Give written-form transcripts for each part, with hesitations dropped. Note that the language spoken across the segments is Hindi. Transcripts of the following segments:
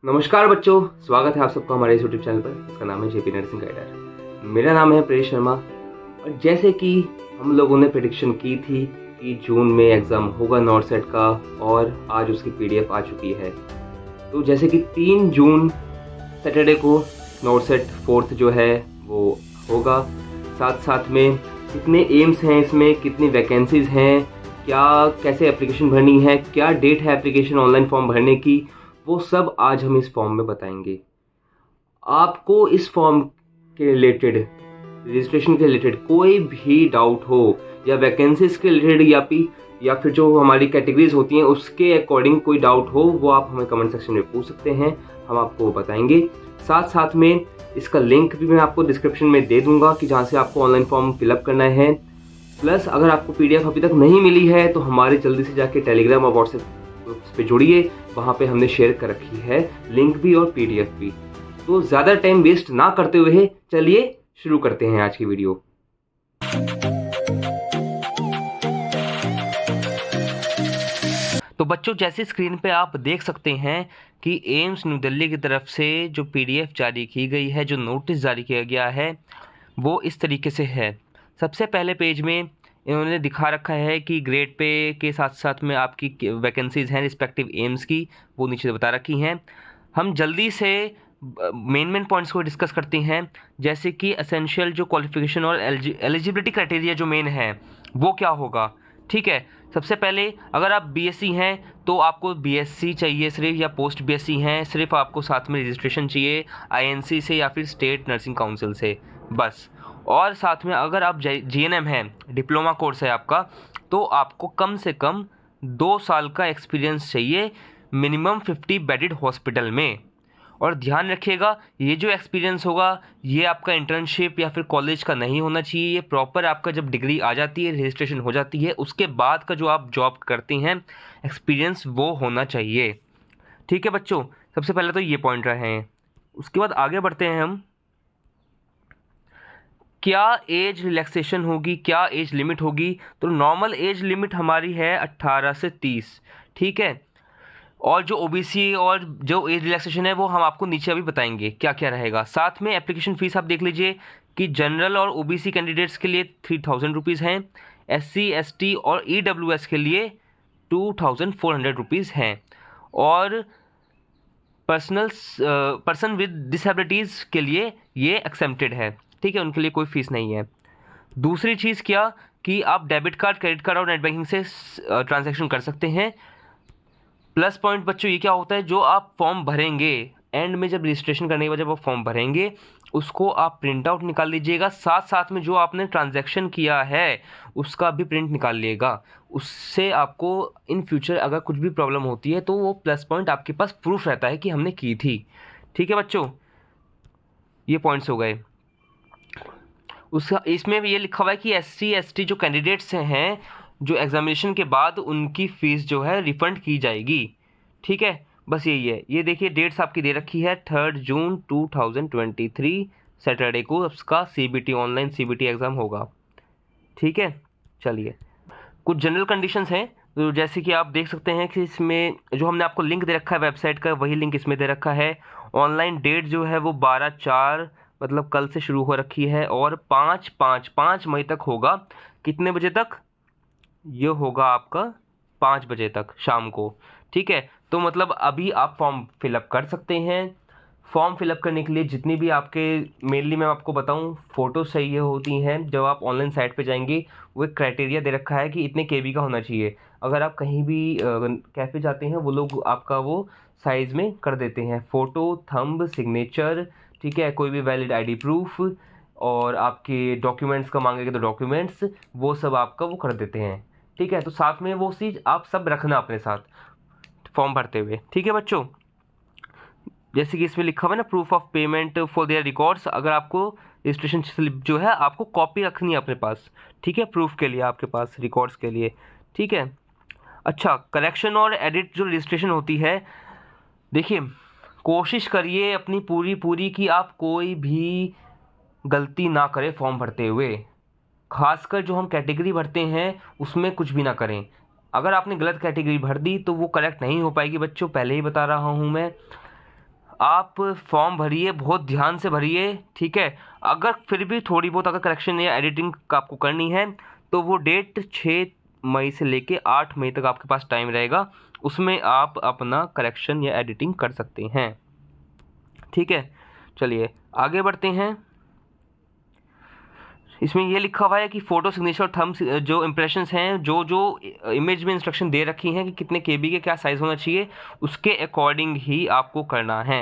नमस्कार बच्चों, स्वागत है आप सबका हमारे इस यूट्यूब चैनल पर। इसका नाम है जेपी नर्सिंग गाइडर। मेरा नाम है प्रेष शर्मा। और जैसे कि हम लोगों ने प्रेडिक्शन की थी कि जून में एग्ज़ाम होगा नॉर्थ सेट का, और आज उसकी पीडीएफ आ चुकी है। तो जैसे कि 3 जून सैटरडे को नॉर्थ सेट फोर्थ जो है वो होगा। साथ साथ में कितने एम्स हैं, इसमें कितनी वैकेंसीज़ हैं, क्या कैसे एप्लीकेशन भरनी है, क्या डेट है एप्लीकेशन ऑनलाइन फॉर्म भरने की, वो सब आज हम इस फॉर्म में बताएंगे। आपको इस फॉर्म के रिलेटेड, रजिस्ट्रेशन के रिलेटेड कोई भी डाउट हो, या वैकेंसीज के रिलेटेड, या फिर जो हमारी कैटेगरीज होती हैं उसके अकॉर्डिंग कोई डाउट हो, वो आप हमें कमेंट सेक्शन में पूछ सकते हैं, हम आपको वो बताएंगे। साथ साथ में इसका लिंक भी मैं आपको डिस्क्रिप्शन में दे दूंगा कि जहाँ से आपको ऑनलाइन फॉर्म फिलअप करना है। प्लस अगर आपको पीडीएफ अभी तक नहीं मिली है तो हमारे जल्दी से जाके टेलीग्राम और व्हाट्सएप ग्रुप्स पे जुड़िए, वहाँ पे हमने शेयर कर रखी है लिंक भी और पीडीएफ भी। तो ज़्यादा टाइम वेस्ट ना करते हुए चलिए शुरू करते हैं आज की वीडियो। तो बच्चों, जैसे स्क्रीन पे आप देख सकते हैं कि एम्स न्यू दिल्ली की तरफ से जो पीडीएफ जारी की गई है, जो नोटिस जारी किया गया है, वो इस तरीके से है। सबसे पहले पेज में इन्होंने दिखा रखा है कि ग्रेड पे के साथ साथ में आपकी वैकेंसीज़ हैं रिस्पेक्टिव एम्स की, वो नीचे बता रखी हैं। हम जल्दी से मेन पॉइंट्स को डिस्कस करते हैं। जैसे कि एसेंशियल जो क्वालिफिकेशन और एलिजिबिलिटी क्राइटेरिया जो मेन है वो क्या होगा। ठीक है, सबसे पहले अगर आप बीएससी हैं तो आपको बीएससी चाहिए सिर्फ, या पोस्ट बीएससी हैं सिर्फ आपको साथ में रजिस्ट्रेशन चाहिए आईएनसी से या फिर स्टेट नर्सिंग काउंसिल से, बस। और साथ में अगर आप जीएनएम हैं, डिप्लोमा कोर्स है आपका, तो आपको कम से कम 2 साल का एक्सपीरियंस चाहिए मिनिमम 50 बेडेड हॉस्पिटल में। और ध्यान रखिएगा, ये जो एक्सपीरियंस होगा ये आपका इंटर्नशिप या फिर कॉलेज का नहीं होना चाहिए। ये प्रॉपर आपका जब डिग्री आ जाती है, रजिस्ट्रेशन हो जाती है, उसके बाद का जो आप जॉब करते हैं एक्सपीरियंस वो होना चाहिए। ठीक है बच्चों, सबसे पहले तो ये पॉइंट रहे हैं। उसके बाद आगे बढ़ते हैं हम। क्या एज रिलैक्सेशन होगी, क्या एज लिमिट होगी? तो नॉर्मल एज लिमिट हमारी है 18 से 30। ठीक है, और जो ओबीसी और जो एज रिलैक्सेशन है वो हम आपको नीचे अभी बताएंगे क्या क्या रहेगा। साथ में एप्लीकेशन फ़ीस आप देख लीजिए कि जनरल और ओबीसी कैंडिडेट्स के लिए 3000 रुपीज़ हैं, एससी एसटी और ईडब्ल्यूएस के लिए 2400 रुपीज़ हैं, और पर्सन विद डिसेबिलिटीज़ के लिए ये एक्सेप्टेड है। ठीक है, उनके लिए कोई फ़ीस नहीं है। दूसरी चीज़ क्या कि आप डेबिट कार्ड, क्रेडिट कार्ड और नेट बैंकिंग से ट्रांजैक्शन कर सकते हैं। प्लस पॉइंट बच्चों ये क्या होता है, जो आप फॉर्म भरेंगे एंड में, जब रजिस्ट्रेशन करने के बाद जब आप फॉर्म भरेंगे उसको आप प्रिंट आउट निकाल लीजिएगा। साथ साथ में जो आपने ट्रांजैक्शन किया है उसका भी प्रिंट निकाल लीजिएगा। उससे आपको इन फ्यूचर अगर कुछ भी प्रॉब्लम होती है तो वो प्लस पॉइंट आपके पास प्रूफ रहता है कि हमने की थी। ठीक है बच्चों, ये पॉइंट्स हो गए। उसका इसमें भी ये लिखा हुआ है कि एससी एसटी जो कैंडिडेट्स हैं, जो एग्जामिनेशन के बाद उनकी फ़ीस जो है रिफ़ंड की जाएगी। ठीक है, बस यही है। ये देखिए डेट्स आपकी दे रखी है 3 जून 2023 सैटरडे को उसका सीबीटी, ऑनलाइन सीबीटी एग्ज़ाम होगा। ठीक है, चलिए कुछ जनरल कंडीशंस हैं। तो जैसे कि आप देख सकते हैं कि इसमें जो हमने आपको लिंक दे रखा है वेबसाइट का, वही लिंक इसमें दे रखा है। ऑनलाइन डेट जो है वो 12/4 मतलब कल से शुरू हो रखी है, और 5 मई तक होगा। कितने बजे तक? ये होगा आपका 5 बजे तक शाम को। ठीक है, तो मतलब अभी आप फॉर्म फिलअप कर सकते हैं। फॉर्म फिलअप करने के लिए जितनी भी आपके, मेनली मैं आपको बताऊं, फ़ोटो चाहिए होती हैं जब आप ऑनलाइन साइट पे जाएंगे। वो एक क्राइटेरिया दे रखा है कि इतने केबी का होना चाहिए। अगर आप कहीं भी कैफ़े जाते हैं वो लोग आपका वो साइज़ में कर देते हैं। फ़ोटो, थंब, सिग्नेचर, ठीक है, कोई भी वैलिड आईडी प्रूफ, और आपके डॉक्यूमेंट्स का मांगेंगे तो डॉक्यूमेंट्स, वो सब आपका वो कर देते हैं। ठीक है, तो साथ में वो चीज़ आप सब रखना अपने साथ फॉर्म भरते हुए। ठीक है बच्चों, जैसे कि इसमें लिखा हुआ है ना, proof of payment for their records. अगर आपको रजिस्ट्रेशन स्लिप जो है आपको कॉपी रखनी है अपने पास। ठीक है, प्रूफ के लिए आपके पास, रिकॉर्ड्स के लिए। ठीक है, अच्छा, करेक्शन और एडिट जो रजिस्ट्रेशन होती है, देखिए कोशिश करिए अपनी पूरी कि आप कोई भी गलती ना करें फॉर्म भरते हुए। खासकर जो हम कैटेगरी भरते हैं उसमें कुछ भी ना करें। अगर आपने गलत कैटेगरी भर दी तो वो करेक्ट नहीं हो पाएगी बच्चों, पहले ही बता रहा हूँ मैं। आप फॉर्म भरिए, बहुत ध्यान से भरिए, ठीक है। अगर फिर भी थोड़ी बहुत अगर करेक्शन या एडिटिंग आपको करनी है तो वो डेट 6 मई से लेके 8 मई तक आपके पास टाइम रहेगा, उसमें आप अपना करेक्शन या एडिटिंग कर सकते हैं, ठीक है। चलिए आगे बढ़ते हैं। इसमें ये लिखा हुआ है कि फ़ोटो सिग्नेचर और थंब जो इम्प्रेशंस हैं, जो जो इमेज में इंस्ट्रक्शन दे रखी हैं कि कितने केबी के क्या साइज़ होना चाहिए, उसके अकॉर्डिंग ही आपको करना है,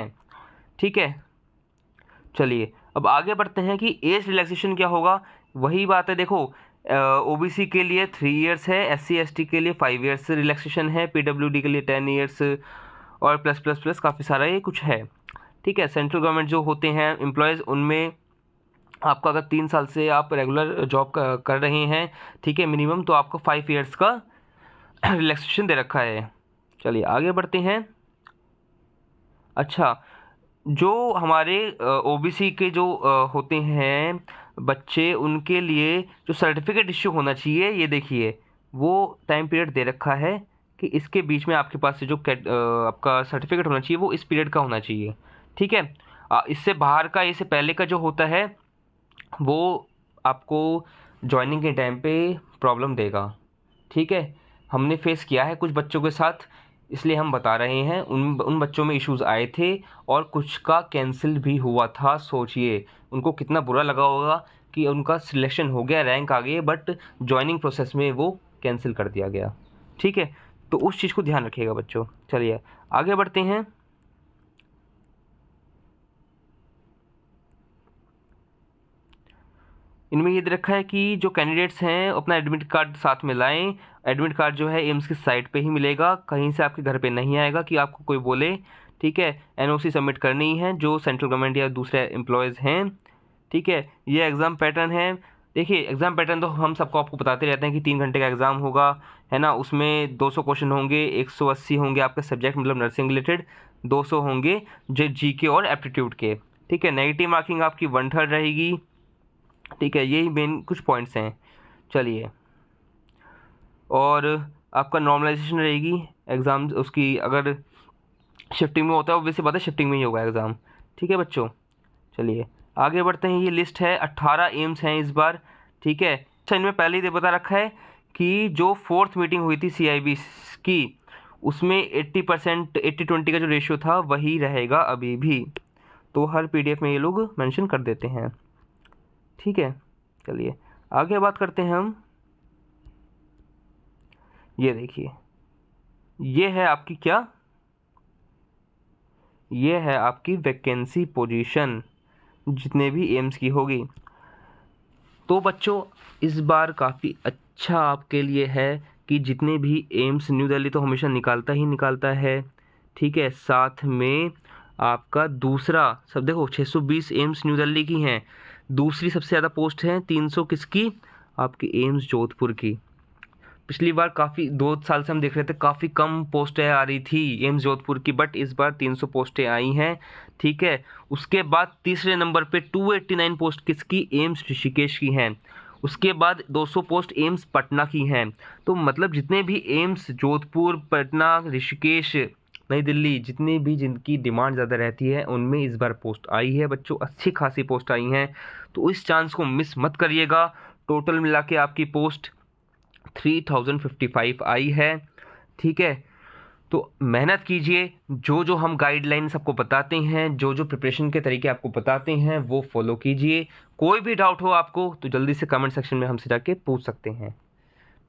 ठीक है। चलिए अब आगे बढ़ते हैं कि एज रिलैक्सेशन क्या होगा। वही बात है, देखो ओबीसी के लिए 3 इयर्स है, SC ST के लिए 5 इयर्स रिलैक्सेशन है, PWD के लिए 10 इयर्स और प्लस प्लस प्लस काफ़ी सारा ये कुछ है, ठीक है। सेंट्रल गवर्नमेंट जो होते हैं एम्प्लॉयज़, उनमें आपका अगर 3 साल से आप रेगुलर जॉब कर रहे हैं, ठीक है, मिनिमम, तो आपको 5 इयर्स का रिलैक्सेशन दे रखा है। चलिए आगे बढ़ते हैं। अच्छा, जो हमारे ओबीसी के जो होते हैं बच्चे, उनके लिए जो सर्टिफिकेट इश्यू होना चाहिए, ये देखिए वो टाइम पीरियड दे रखा है कि इसके बीच में आपके पास से जो आपका सर्टिफिकेट होना चाहिए वो इस पीरियड का होना चाहिए, ठीक है। इससे बाहर का, इससे पहले का जो होता है वो आपको जॉइनिंग के टाइम पे प्रॉब्लम देगा, ठीक है। हमने फेस किया है कुछ बच्चों के साथ, इसलिए हम बता रहे हैं। उन बच्चों में इश्यूज़ आए थे और कुछ का कैंसिल भी हुआ था। सोचिए उनको कितना बुरा लगा होगा कि उनका सिलेक्शन हो गया, रैंक आ गई, बट जॉइनिंग प्रोसेस में वो कैंसिल कर दिया गया, ठीक है। तो उस चीज़ को ध्यान रखिएगा बच्चों। चलिए आगे बढ़ते हैं। इनमें ये दे रखा है कि जो कैंडिडेट्स हैं अपना एडमिट कार्ड साथ में लाएं। एडमिट कार्ड जो है एम्स की साइट पे ही मिलेगा, कहीं से आपके घर पे नहीं आएगा कि आपको कोई बोले, ठीक है। NOC सबमिट करनी है जो सेंट्रल गवर्नमेंट या दूसरे एम्प्लॉयज़ हैं, ठीक है। ये एग्ज़ाम पैटर्न है। देखिए एग्ज़ाम पैटर्न तो हम सबको आपको बताते रहते हैं कि 3 घंटे का एग्ज़ाम होगा, है ना। उसमें 200 क्वेश्चन होंगे, 180 होंगे आपके सब्जेक्ट मतलब नर्सिंग रिलेटेड, 200 होंगे जो GK और एप्टीट्यूड के, ठीक है। नेगेटिव मार्किंग आपकी 1/3 रहेगी, ठीक है। यही मेन कुछ पॉइंट्स हैं। चलिए, और आपका नॉर्मलाइजेशन रहेगी एग्ज़ाम उसकी, अगर शिफ्टिंग में होता है ऑब्वियसली बात है शिफ्टिंग में ही होगा एग्ज़ाम, ठीक है बच्चों। चलिए आगे बढ़ते हैं। ये लिस्ट है, 18 एम्स हैं इस बार, ठीक है। अच्छा, इनमें पहले ही बता रखा है कि जो 4th मीटिंग हुई थी CIB की, उसमें 80% 80-20 का जो रेशियो था वही रहेगा अभी भी, तो हर PDF में ये लोग मेंशन कर देते हैं, ठीक है। चलिए आगे बात करते हैं हम। ये देखिए, ये है आपकी क्या, ये है आपकी वैकेंसी पोजीशन जितने भी एम्स की होगी। तो बच्चों इस बार काफ़ी अच्छा आपके लिए है कि जितने भी एम्स, न्यू दिल्ली तो हमेशा निकालता ही निकालता है, ठीक है। साथ में आपका दूसरा सब देखो 620 एम्स न्यू दिल्ली की हैं, दूसरी सबसे ज़्यादा पोस्ट है 300 किसकी, आपकी एम्स जोधपुर की। पिछली बार काफ़ी 2 साल से हम देख रहे थे काफ़ी कम पोस्टें आ रही थी एम्स जोधपुर की, बट इस बार 300 पोस्टें आई हैं, ठीक है। उसके बाद तीसरे नंबर पे 289 पोस्ट किसकी, एम्स ऋषिकेश की हैं। उसके बाद 200 पोस्ट एम्स पटना की हैं। तो मतलब जितने भी एम्स जोधपुर, पटना, ऋषिकेश, नई दिल्ली, जितने भी जिनकी डिमांड ज़्यादा रहती है उनमें इस बार पोस्ट आई है बच्चों, अच्छी खासी पोस्ट आई हैं। तो इस चांस को मिस मत करिएगा। टोटल मिला के आपकी पोस्ट 3055 आई है, ठीक है। तो मेहनत कीजिए, जो जो हम गाइडलाइंस आपको बताते हैं, जो जो प्रिपरेशन के तरीके आपको बताते हैं वो फॉलो कीजिए। कोई भी डाउट हो आपको तो जल्दी से कमेंट सेक्शन में हमसे जाके पूछ सकते हैं।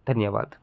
धन्यवाद।